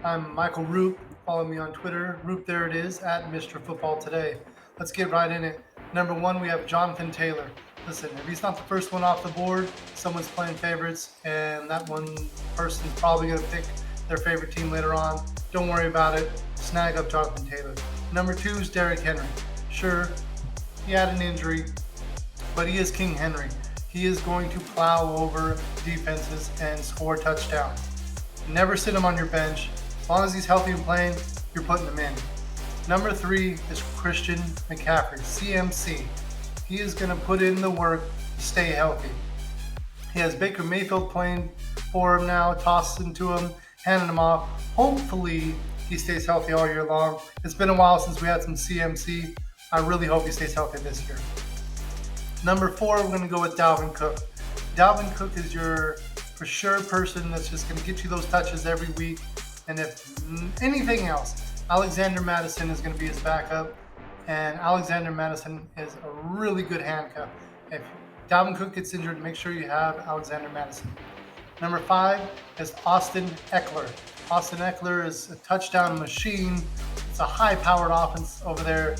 I'm Michael Roop. Follow me on Twitter. Roop, there it is, at Mr. Football Today. Let's get right in it. Number one, we have Jonathan Taylor. Listen, if he's not the first one off the board, someone's playing favorites, and that one person's probably going to pick their favorite team later on. Don't worry about it. Snag up Jonathan Taylor. Number two is Derrick Henry. Sure, he had an injury, but he is King Henry. He is going to plow over defenses and score touchdowns. Never sit him on your bench. As long as he's healthy and playing, you're putting him in. Number three is Christian McCaffrey, CMC. He is going to put in the work to stay healthy. He has Baker Mayfield playing for him now, tossing to him, handing him off. Hopefully, he stays healthy all year long. It's been a while since we had some CMC. I really hope he stays healthy this year. Number four, we're going to go with Dalvin Cook. Dalvin Cook is your for sure person that's just going to get you those touches every week. And if anything else, Alexander Mattison is going to be his backup. And Alexander Mattison is a really good handcuff. If Dalvin Cook gets injured, make sure you have Alexander Mattison. Number five is Austin Eckler. Austin Eckler is a touchdown machine. It's a high-powered offense over there.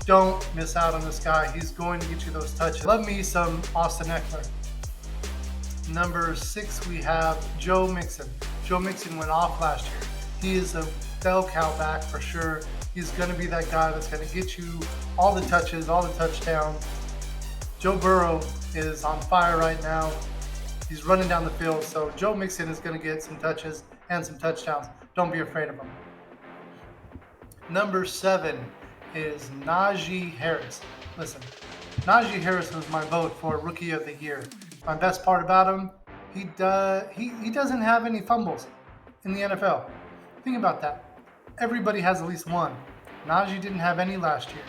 Don't miss out on this guy. He's going to get you those touches. Love me some Austin Eckler. Number six, we have Joe Mixon. Joe Mixon went off last year. He is a bell cow back for sure. He's going to be that guy that's going to get you all the touches, all the touchdowns. Joe Burrow is on fire right now. He's running down the field, so Joe Mixon is going to get some touches and some touchdowns. Don't be afraid of him. Number seven is Najee Harris. Listen, Najee Harris was my vote for Rookie of the Year. My best part about him, he doesn't have any fumbles in the NFL. Think about that. Everybody has at least one. Najee didn't have any last year,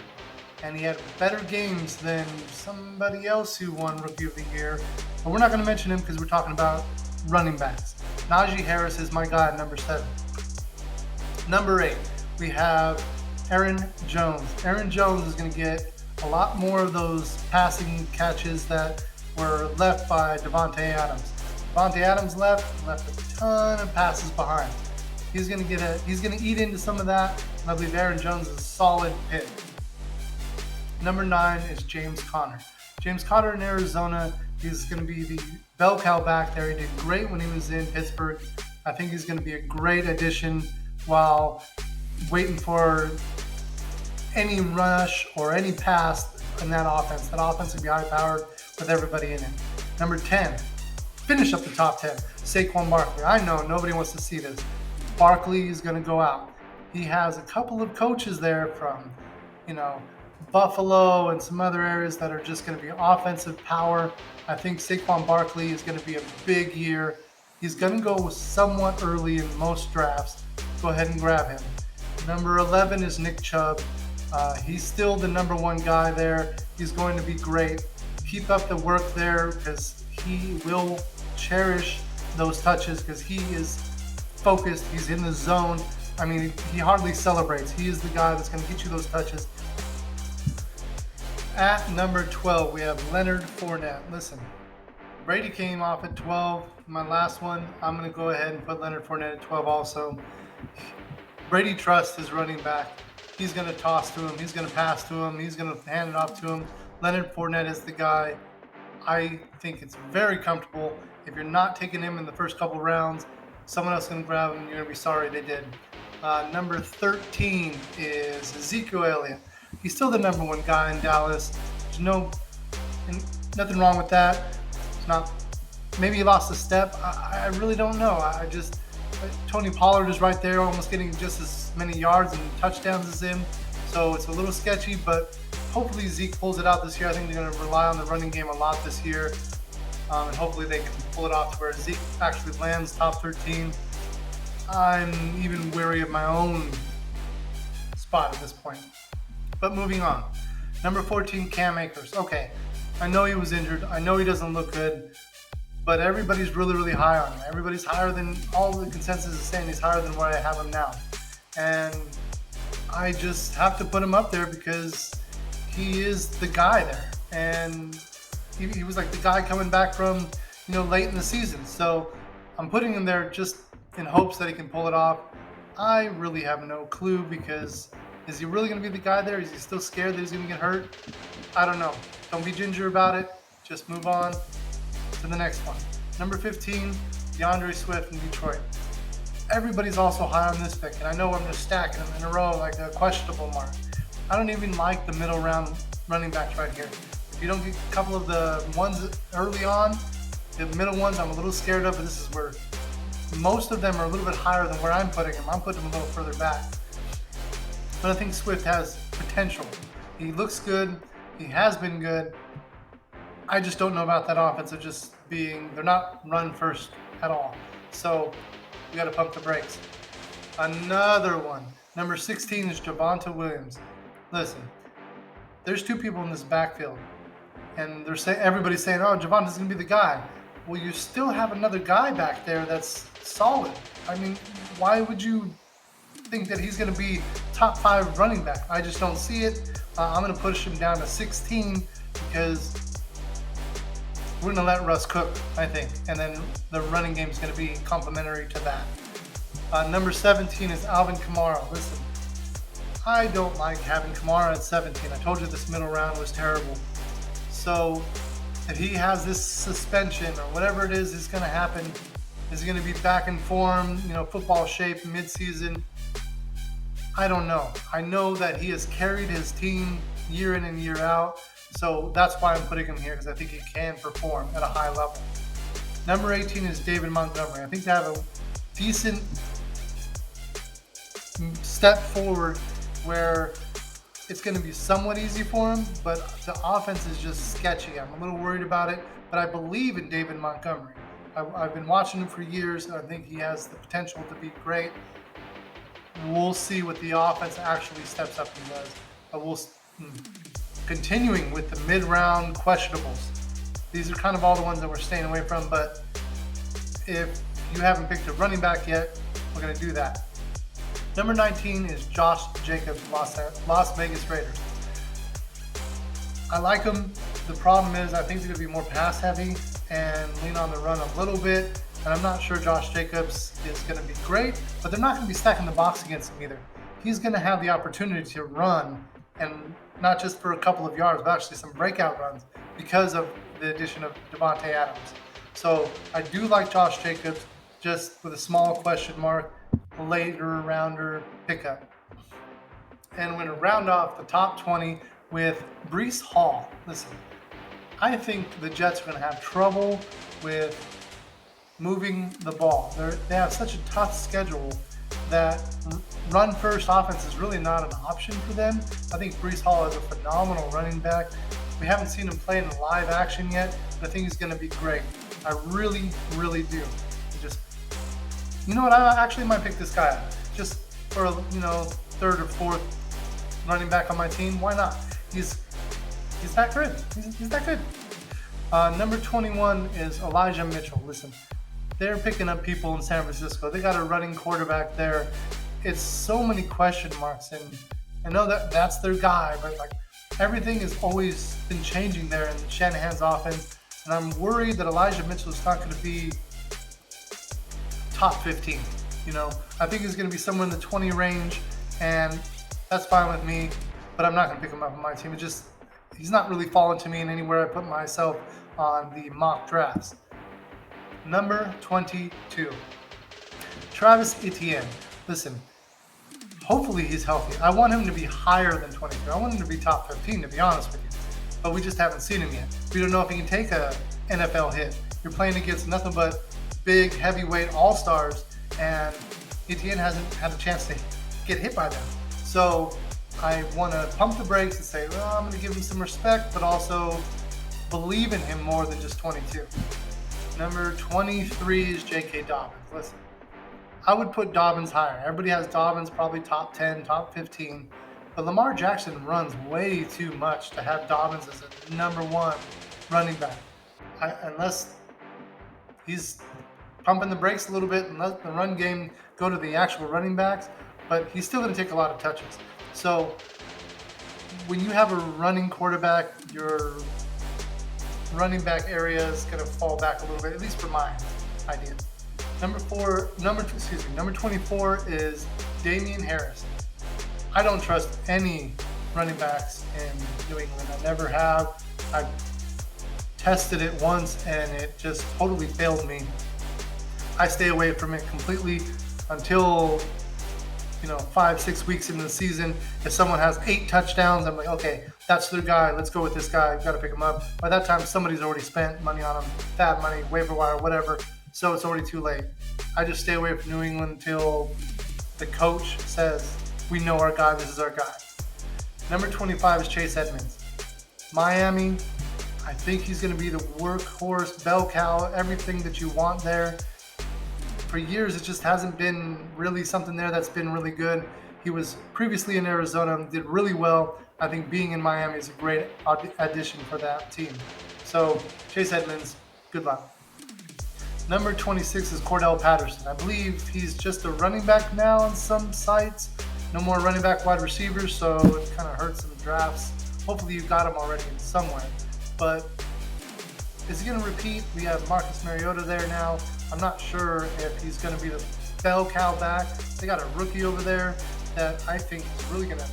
and he had better games than somebody else who won Rookie of the Year. But we're not going to mention him because we're talking about running backs. Najee Harris is my guy at number seven. Number eight, we have Aaron Jones. Aaron Jones is going to get a lot more of those passing catches that were left by Davante Adams. Davante Adams left a ton of passes behind. He's going to eat into some of that, and I believe Aaron Jones is a solid pick. Number nine is James Conner. James Conner in Arizona, he's going to be the bell cow back there. He did great when he was in Pittsburgh. I think he's going to be a great addition while waiting for any rush or any pass in that offense. That offense will be high-powered with everybody in it. Number 10, finish up the top 10, Saquon Barkley. I know nobody wants to see this. Barkley is going to go out. He has a couple of coaches there from, Buffalo and some other areas that are just going to be offensive power. I think Saquon Barkley is going to be a big year. He's going to go somewhat early in most drafts. Go ahead and grab him. Number 11 is Nick Chubb. He's still the number one guy there. He's going to be great. Keep up the work there because he will cherish those touches because he is focused. He's in the zone. I mean, he hardly celebrates. He is the guy that's going to get you those touches. At number 12, we have Leonard Fournette. Listen, Brady came off at 12. My last one, I'm going to go ahead and put Leonard Fournette at 12 also. Brady trusts his running back. He's going to toss to him. He's going to pass to him. He's going to hand it off to him. Leonard Fournette is the guy. I think it's very comfortable. If you're not taking him in the first couple rounds, someone else is going to grab him. You're going to be sorry they did. Number 13 is Ezekiel Elliott. He's still the number one guy in Dallas. There's nothing wrong with that. It's not. Maybe he lost a step. I really don't know. Tony Pollard is right there, almost getting just as many yards and touchdowns as him. So it's a little sketchy, but hopefully Zeke pulls it out this year. I think they're going to rely on the running game a lot this year, and hopefully they can pull it off to where Zeke actually lands top 13. I'm even wary of my own spot at this point. But moving on. Number 14, Cam Akers. Okay, I know he was injured. I know he doesn't look good. But everybody's really, really high on him. Everybody's higher than, all the consensus is saying he's higher than where I have him now. And I just have to put him up there because he is the guy there. And he was like the guy coming back from, late in the season. So I'm putting him there just in hopes that he can pull it off. I really have no clue because is he really going to be the guy there? Is he still scared that he's going to get hurt? I don't know. Don't be ginger about it. Just move on to the next one. Number 15, DeAndre Swift in Detroit. Everybody's also high on this pick, and I know I'm just stacking them in a row like a questionable mark. I don't even like the middle round running backs right here. If you don't get a couple of the ones early on, the middle ones I'm a little scared of, but this is where most of them are a little bit higher than where I'm putting them. I'm putting them a little further back. But I think Swift has potential. He looks good. He has been good. I just don't know about that offense of just being, they're not run first at all. So we got to pump the brakes. Another one. Number 16 is Javonte Williams. Listen, there's two people in this backfield, and they're saying everybody's saying, "Oh, Javonte's gonna be the guy." Well, you still have another guy back there that's solid. I mean, why would you think that he's gonna be top 5 running back? I just don't see it. I'm gonna push him down to 16 because we're gonna let Russ cook, I think, and then the running game is gonna be complementary to that. Number 17 is Alvin Kamara. Listen, I don't like having Kamara at 17. I told you this middle round was terrible. So if he has this suspension or whatever it is going to happen, is he going to be back in form, football shape mid-season? I don't know. I know that he has carried his team year in and year out. So that's why I'm putting him here, because I think he can perform at a high level. Number 18 is David Montgomery. I think they have a decent step forward where it's going to be somewhat easy for him, but the offense is just sketchy. I'm a little worried about it, but I believe in David Montgomery. I've been watching him for years, and I think he has the potential to be great. We'll see what the offense actually steps up and does. Continuing with the mid-round questionables. These are kind of all the ones that we're staying away from, but if you haven't picked a running back yet, we're going to do that. Number 19 is Josh Jacobs, Las Vegas Raiders. I like him. The problem is I think he's going to be more pass heavy and lean on the run a little bit. And I'm not sure Josh Jacobs is going to be great, but they're not going to be stacking the box against him either. He's going to have the opportunity to run, and not just for a couple of yards, but actually some breakout runs because of the addition of Devontae Adams. So I do like Josh Jacobs, just with a small question mark, a later rounder pickup. And we're going to round off the top 20 with Breece Hall. Listen, I think the Jets are going to have trouble with moving the ball. They have such a tough schedule that run-first offense is really not an option for them. I think Breece Hall is a phenomenal running back. We haven't seen him play in live action yet, but I think he's going to be great. I really, really do. You know what? I actually might pick this guy up just for third or fourth running back on my team. Why not? He's that good. He's that good. Number 21 is Elijah Mitchell. Listen, they're picking up people in San Francisco. They got a running quarterback there. It's so many question marks, and I know that that's their guy, but everything has always been changing there in Shanahan's offense, and I'm worried that Elijah Mitchell is not going to be top 15. I think he's going to be somewhere in the 20 range, and that's fine with me, but I'm not going to pick him up on my team. He's not really falling to me in anywhere I put myself on the mock drafts. Number 22, Travis Etienne. Listen, hopefully he's healthy. I want him to be higher than 23. I want him to be top 15, to be honest with you, but we just haven't seen him yet. We don't know if he can take a NFL hit. You're playing against nothing but big heavyweight all-stars, and Etienne hasn't had a chance to get hit by them. So I want to pump the brakes and say, well, I'm going to give him some respect, but also believe in him more than just 22. Number 23 is J.K. Dobbins. Listen, I would put Dobbins higher. Everybody has Dobbins probably top 10, top 15, but Lamar Jackson runs way too much to have Dobbins as a number 1 running back. Unless he's pumping the brakes a little bit and let the run game go to the actual running backs, but he's still going to take a lot of touches. So when you have a running quarterback, your running back area is going to fall back a little bit, at least for my idea. Number 24 is Damian Harris. I don't trust any running backs in New England. I never have. I tested it once and it just totally failed me. I stay away from it completely until 5-6 weeks into the season. If someone has 8 touchdowns, I'm like, okay, that's their guy. Let's go with this guy. Got to pick him up. By that time, somebody's already spent money on him, fab money, waiver wire, whatever. So it's already too late. I just stay away from New England until the coach says, we know our guy, this is our guy. Number 25 is Chase Edmonds. Miami, I think he's going to be the workhorse, bell cow, everything that you want there. For years, it just hasn't been really something there that's been really good. He was previously in Arizona, did really well. I think being in Miami is a great addition for that team. So Chase Edmonds, good luck. Number 26 is Cordell Patterson. I believe he's just a running back now on some sites. No more running back wide receivers, so it kind of hurts some drafts. Hopefully you got him already in somewhere. But is he going to repeat? We have Marcus Mariota there now. I'm not sure if he's going to be the bell cow back. They got a rookie over there that I think is really going to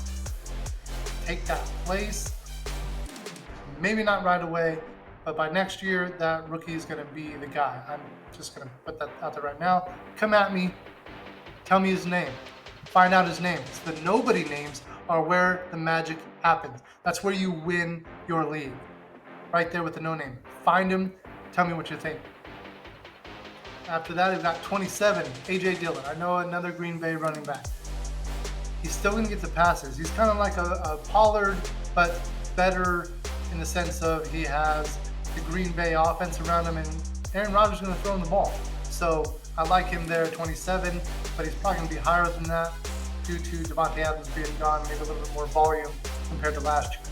take that place. Maybe not right away, but by next year, that rookie is going to be the guy. I'm just going to put that out there right now. Come at me. Tell me his name. Find out his name. The nobody names are where the magic happens. That's where you win your league. Right there with the no name. Find him. Tell me what you think. After that, we've got 27, A.J. Dillon. I know another Green Bay running back. He's still going to get the passes. He's kind of like a Pollard, but better in the sense of he has the Green Bay offense around him, and Aaron Rodgers is going to throw him the ball. So I like him there, 27, but he's probably going to be higher than that due to Devontae Adams being gone, maybe a little bit more volume compared to last year.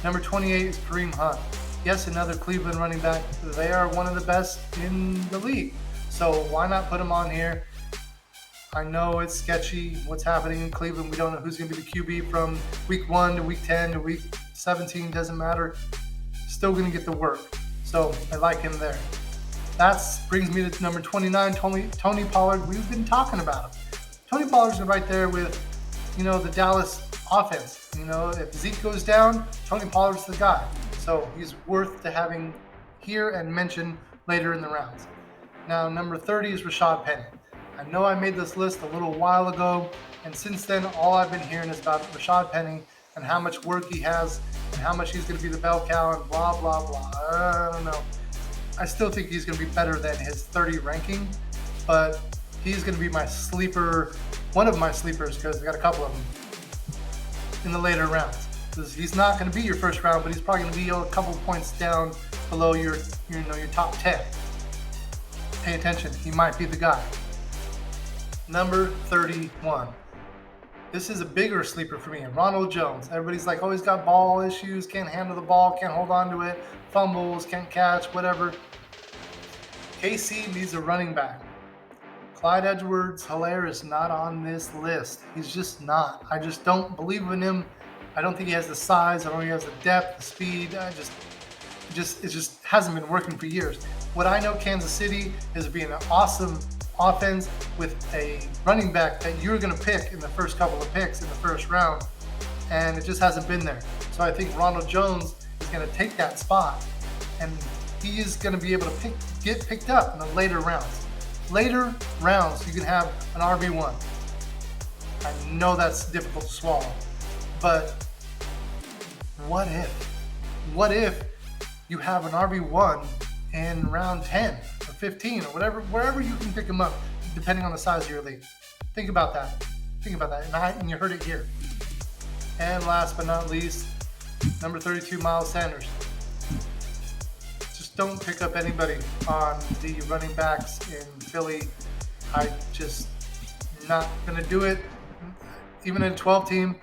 Number 28 is Kareem Hunt. Yes, another Cleveland running back. They are one of the best in the league. So why not put him on here? I know it's sketchy what's happening in Cleveland. We don't know who's going to be the QB from week 1 to week 10 to week 17. Doesn't matter. Still going to get the work. So I like him there. That brings me to number 29, Tony Pollard. We've been talking about him. Tony Pollard's right there with, the Dallas offense. If Zeke goes down, Tony Pollard's the guy. So he's worth to having here and mention later in the rounds. Now, number 30 is Rashad Penny. I know I made this list a little while ago, and since then, all I've been hearing is about Rashad Penny and how much work he has and how much he's going to be the bell cow and blah, blah, blah. I don't know. I still think he's going to be better than his 30 ranking, but he's going to be my sleeper, one of my sleepers, because I got a couple of them in the later rounds. He's not going to be your first round, but he's probably going to be a couple points down below your top 10. Pay attention, he might be the guy. Number 31. This is a bigger sleeper for me. Ronald Jones. Everybody's like, oh, he's got ball issues, can't handle the ball, can't hold on to it, fumbles, can't catch, whatever. KC needs a running back. Clyde Edwards-Helaire is not on this list. He's just not. I just don't believe in him. I don't think he has the size. I don't think he has the depth, the speed. It just hasn't been working for years. What I know Kansas City is being an awesome offense with a running back that you're going to pick in the first couple of picks in the first round, and it just hasn't been there. So I think Ronald Jones is going to take that spot, and he is going to be able to get picked up in the later rounds. Later rounds, you can have an RB1. I know that's difficult to swallow, but what if? What if you have an RB1 in round 10 or 15 or whatever, wherever you can pick them up, depending on the size of your league? Think about that. And you heard it here. And last but not least, number 32, Miles Sanders. Just don't pick up anybody on the running backs in Philly. I just not going to do it. Even in a 12 team,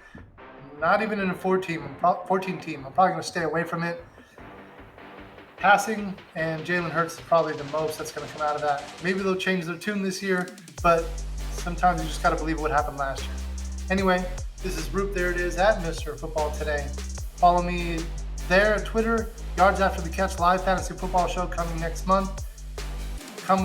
not even in a 14 team. I'm probably going to stay away from it. Passing and Jalen Hurts is probably the most that's going to come out of that. Maybe they'll change their tune this year, but sometimes you just got to believe what happened last year. Anyway, this is Roop. There it is at Mr. Football Today. Follow me there at Twitter. Yards After the Catch live fantasy football show coming next month. Come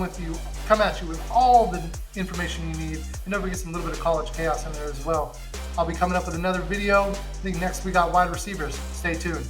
come at you with all the information you need, and don't forget some little bit of college chaos in there as well. I'll be coming up with another video. I think next we got wide receivers. Stay tuned.